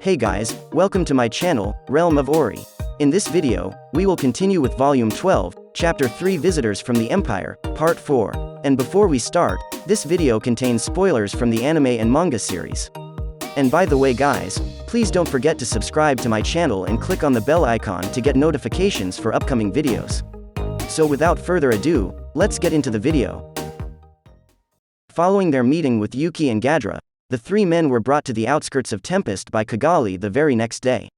Hey guys, welcome to my channel, Realm of Ori. In this video, we will continue with Volume 12, Chapter 3 Visitors from the Empire, Part 4. And before we start, this video contains spoilers from the anime and manga series. And by the way guys, please don't forget to subscribe to my channel and click on the bell icon to get notifications for upcoming videos. So without further ado, let's get into the video. Following their meeting with Yuki and Gadra, the three men were brought to the outskirts of Tempest by Kigali the very next day.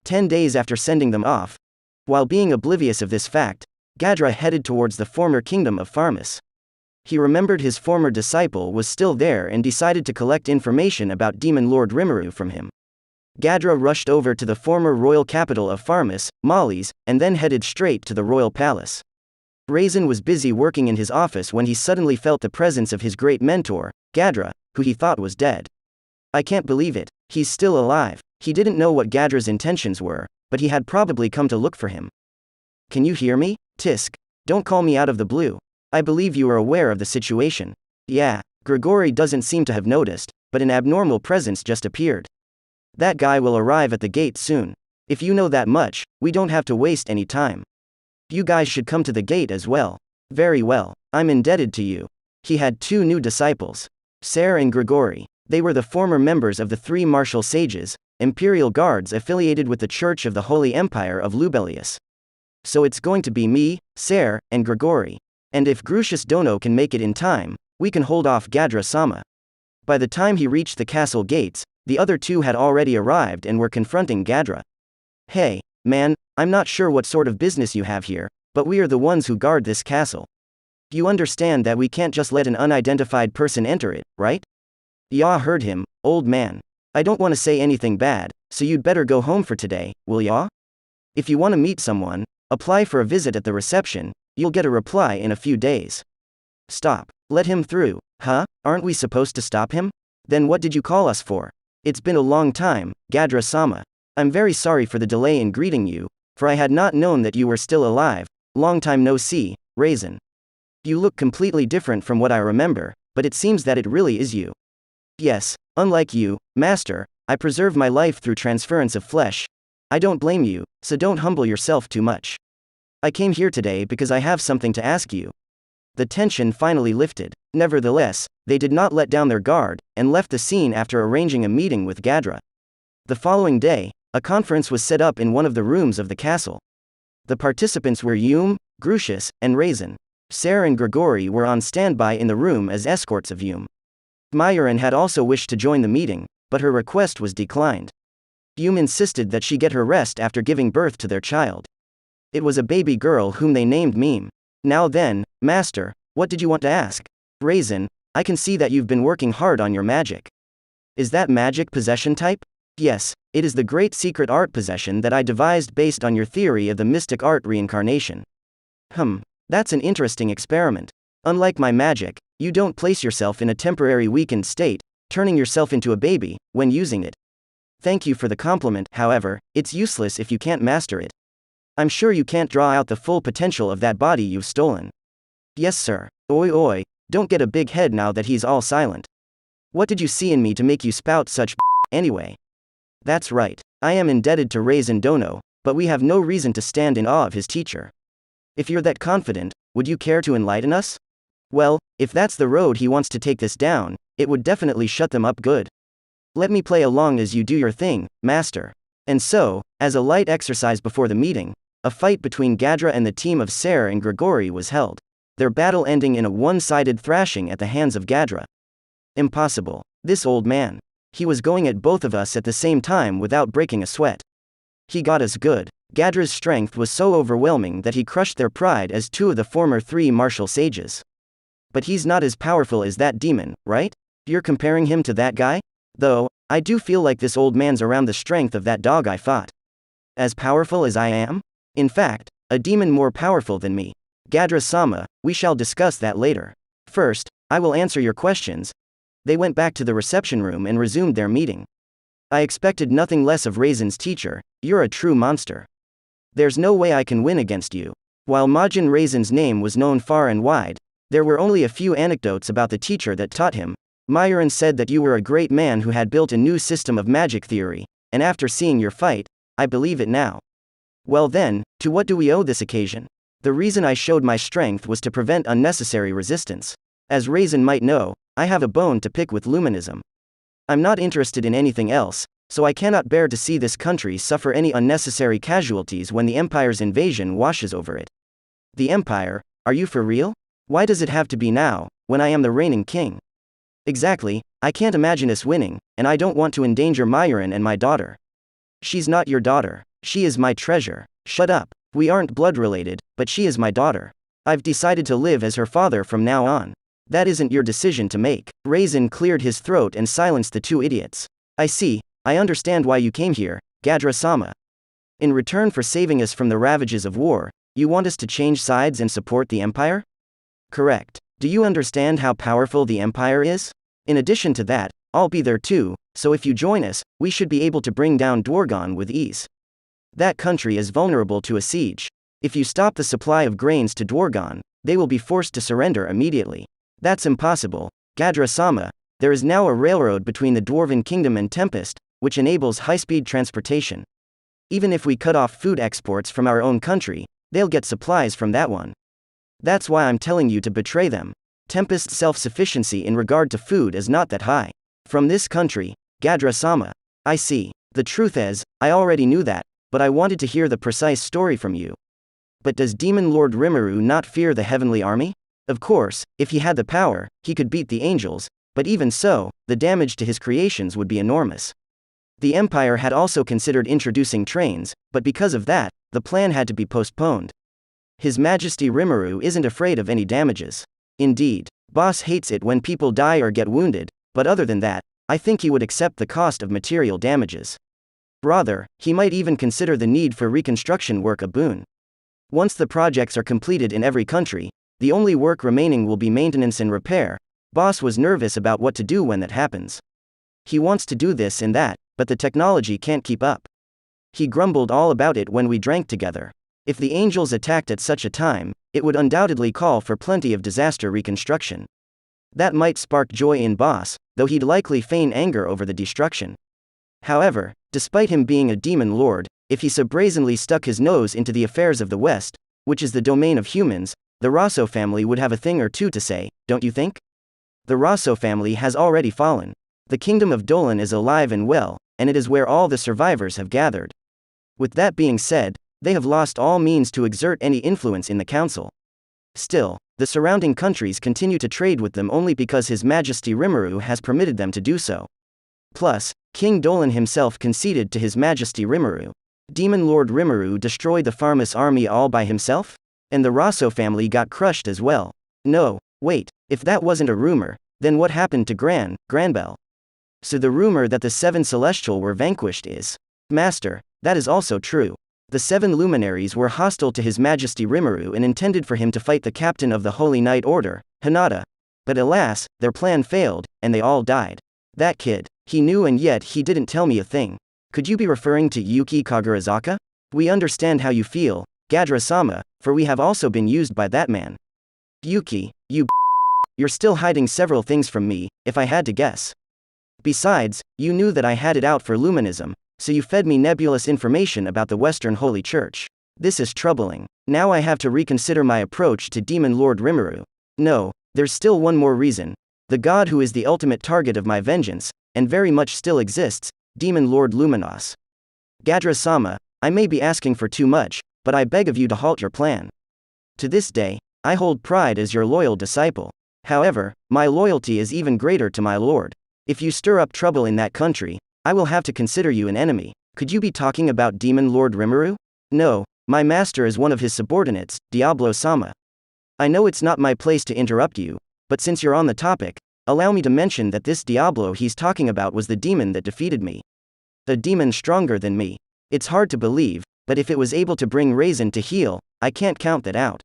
10 days after sending them off, while being oblivious of this fact, Gadra headed towards the former kingdom of Farmus. He remembered his former disciple was still there and decided to collect information about Demon Lord Rimuru from him. Gadra rushed over to the former royal capital of Farmus, Mali's, and then headed straight to the royal palace. Raisin was busy working in his office when he suddenly felt the presence of his great mentor, Gadra, who he thought was dead. I can't believe it, he's still alive. He didn't know what Gadra's intentions were, but he had probably come to look for him. Can you hear me? Tisk. Don't call me out of the blue. I believe you are aware of the situation. Yeah, Grigori doesn't seem to have noticed, but an abnormal presence just appeared. That guy will arrive at the gate soon. If you know that much, we don't have to waste any time. You guys should come to the gate as well. Very well, I'm indebted to you. He had two new disciples, Ser and Grigori. They were the former members of the three martial sages, imperial guards affiliated with the Church of the Holy Empire of Lubelius. So it's going to be me, Ser, and Grigori. And if Grucius Dono can make it in time, we can hold off Gadra-sama. By the time he reached the castle gates, the other two had already arrived and were confronting Gadra. Hey, man, I'm not sure what sort of business you have here, but we are the ones who guard this castle. You understand that we can't just let an unidentified person enter it, right? Ya heard him, old man. I don't want to say anything bad, so you'd better go home for today, will ya? If you want to meet someone, apply for a visit at the reception, you'll get a reply in a few days. Stop. Let him through. Huh? Aren't we supposed to stop him? Then what did you call us for? It's been a long time, Gadra-sama. I'm very sorry for the delay in greeting you, for I had not known that you were still alive. Long time no see, Raisin. You look completely different from what I remember, but it seems that it really is you. Yes, unlike you, Master, I preserve my life through transference of flesh. I don't blame you, so don't humble yourself too much. I came here today because I have something to ask you. The tension finally lifted. Nevertheless, they did not let down their guard, and left the scene after arranging a meeting with Gadra. The following day, a conference was set up in one of the rooms of the castle. The participants were Yume, Grucius, and Raisin. Ser and Grigori were on standby in the room as escorts of Yume. Myron had also wished to join the meeting, but her request was declined. Yume insisted that she get her rest after giving birth to their child. It was a baby girl whom they named Meme. Now then, Master, what did you want to ask? Raisin, I can see that you've been working hard on your magic. Is that magic possession type? Yes, it is the great secret art possession that I devised based on your theory of the mystic art reincarnation. That's an interesting experiment. Unlike my magic, you don't place yourself in a temporary weakened state, turning yourself into a baby, when using it. Thank you for the compliment, however, it's useless if you can't master it. I'm sure you can't draw out the full potential of that body you've stolen. Yes sir. Oi oi, don't get a big head now that he's all silent. What did you see in me to make you spout such anyway? That's right, I am indebted to Raisin Dono, but we have no reason to stand in awe of his teacher. If you're that confident, would you care to enlighten us? Well, if that's the road he wants to take this down, it would definitely shut them up good. Let me play along as you do your thing, Master. And so, as a light exercise before the meeting, a fight between Gadra and the team of Ser and Grigori was held, their battle ending in a one-sided thrashing at the hands of Gadra. Impossible. This old man. He was going at both of us at the same time without breaking a sweat. He got us good. Gadra's strength was so overwhelming that he crushed their pride as two of the former three martial sages. But he's not as powerful as that demon, right? You're comparing him to that guy? Though, I do feel like this old man's around the strength of that dog I fought. As powerful as I am? In fact, a demon more powerful than me. Gadra-sama, we shall discuss that later. First, I will answer your questions. They went back to the reception room and resumed their meeting. I expected nothing less of Raisin's teacher. You're a true monster. There's no way I can win against you. While Majin Raisin's name was known far and wide, there were only a few anecdotes about the teacher that taught him. Myron said that you were a great man who had built a new system of magic theory, and after seeing your fight, I believe it now. Well then, to what do we owe this occasion? The reason I showed my strength was to prevent unnecessary resistance. As Raisin might know, I have a bone to pick with Luminism. I'm not interested in anything else, so I cannot bear to see this country suffer any unnecessary casualties when the Empire's invasion washes over it. The Empire? Are you for real? Why does it have to be now, when I am the reigning king? Exactly, I can't imagine us winning, and I don't want to endanger Myron and my daughter. She's not your daughter. She is my treasure. Shut up. We aren't blood related, but she is my daughter. I've decided to live as her father from now on. That isn't your decision to make. Raisin cleared his throat and silenced the two idiots. I see, I understand why you came here, Gadra-sama. In return for saving us from the ravages of war, you want us to change sides and support the Empire? Correct. Do you understand how powerful the Empire is? In addition to that, I'll be there too, so if you join us, we should be able to bring down Dwargon with ease. That country is vulnerable to a siege. If you stop the supply of grains to Dwargon, they will be forced to surrender immediately. That's impossible, Gadra-sama. There is now a railroad between the Dwarven Kingdom and Tempest, which enables high-speed transportation. Even if we cut off food exports from our own country, they'll get supplies from that one. That's why I'm telling you to betray them. Tempest's self-sufficiency in regard to food is not that high. From this country, Gadra-sama. I see. The truth is, I already knew that, but I wanted to hear the precise story from you. But does Demon Lord Rimuru not fear the heavenly army? Of course, if he had the power, he could beat the angels, but even so, the damage to his creations would be enormous. The Empire had also considered introducing trains, but because of that, the plan had to be postponed. His Majesty Rimuru isn't afraid of any damages. Indeed, boss hates it when people die or get wounded, but other than that, I think he would accept the cost of material damages. Rather, he might even consider the need for reconstruction work a boon. Once the projects are completed in every country, the only work remaining will be maintenance and repair. Boss was nervous about what to do when that happens. He wants to do this and that, but the technology can't keep up. He grumbled all about it when we drank together. If the angels attacked at such a time, it would undoubtedly call for plenty of disaster reconstruction. That might spark joy in Boss, though he'd likely feign anger over the destruction. However, despite him being a demon lord, if he so brazenly stuck his nose into the affairs of the West, which is the domain of humans, the Roso family would have a thing or two to say, don't you think? The Roso family has already fallen. The kingdom of Dolan is alive and well, and it is where all the survivors have gathered. With that being said, they have lost all means to exert any influence in the council. Still, the surrounding countries continue to trade with them only because His Majesty Rimuru has permitted them to do so. Plus, King Dolan himself conceded to His Majesty Rimuru. Demon Lord Rimuru destroyed the Pharmas army all by himself? And the Roso family got crushed as well. No, wait, if that wasn't a rumor, then what happened to Granbell? So the rumor that the Seven Celestial were vanquished is, Master, that is also true. The Seven Luminaries were hostile to His Majesty Rimuru and intended for him to fight the captain of the Holy Knight Order, Hinata. But alas, their plan failed, and they all died. That kid, he knew and yet he didn't tell me a thing. Could you be referring to Yuki Kagarazaka? We understand how you feel, Gadra-sama, for we have also been used by that man. Yuki, you're still hiding several things from me, if I had to guess. Besides, you knew that I had it out for Luminism, so you fed me nebulous information about the Western Holy Church. This is troubling. Now I have to reconsider my approach to Demon Lord Rimuru. No, there's still one more reason. The god who is the ultimate target of my vengeance, and very much still exists, Demon Lord Luminos. Gadra-sama, I may be asking for too much, but I beg of you to halt your plan. To this day, I hold pride as your loyal disciple. However, my loyalty is even greater to my lord. If you stir up trouble in that country, I will have to consider you an enemy. Could you be talking about Demon Lord Rimuru? No, my master is one of his subordinates, Diablo-sama. I know it's not my place to interrupt you, but since you're on the topic, allow me to mention that this Diablo he's talking about was the demon that defeated me. A demon stronger than me. It's hard to believe, but if it was able to bring Raisin to heal, I can't count that out.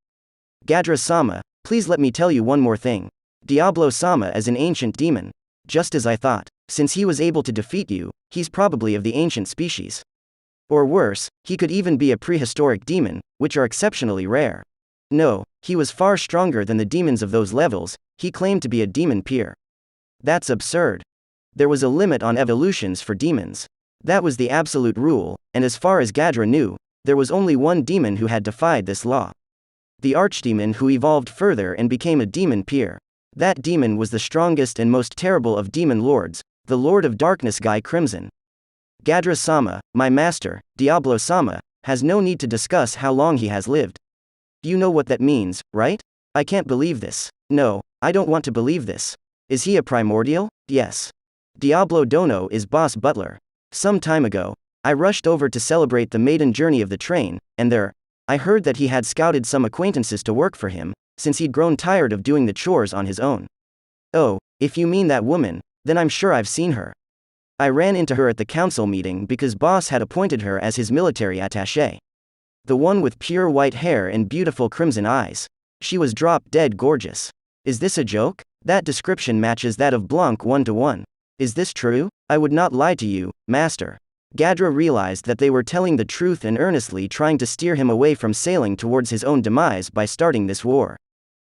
Gadra-sama, please let me tell you one more thing. Diablo-sama is an ancient demon. Just as I thought. Since he was able to defeat you, he's probably of the ancient species. Or worse, he could even be a prehistoric demon, which are exceptionally rare. No, he was far stronger than the demons of those levels. He claimed to be a demon peer. That's absurd. There was a limit on evolutions for demons. That was the absolute rule, and as far as Gadra knew, there was only one demon who had defied this law. The archdemon who evolved further and became a demon peer. That demon was the strongest and most terrible of demon lords, the Lord of Darkness Guy Crimson. Gadra-sama, my master, Diablo-sama, has no need to discuss how long he has lived. You know what that means, right? I can't believe this. No, I don't want to believe this. Is he a primordial? Yes. Diablo Dono is boss butler. Some time ago, I rushed over to celebrate the maiden journey of the train, and there, I heard that he had scouted some acquaintances to work for him, since he'd grown tired of doing the chores on his own. Oh, if you mean that woman, then I'm sure I've seen her. I ran into her at the council meeting because boss had appointed her as his military attaché. The one with pure white hair and beautiful crimson eyes. She was drop-dead gorgeous. Is this a joke? That description matches that of Blanc 1-to-1. Is this true? I would not lie to you, master. Gadra realized that they were telling the truth and earnestly trying to steer him away from sailing towards his own demise by starting this war.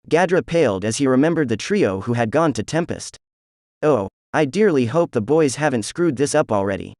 Gadra paled as he remembered the trio who had gone to Tempest. Oh, I dearly hope the boys haven't screwed this up already.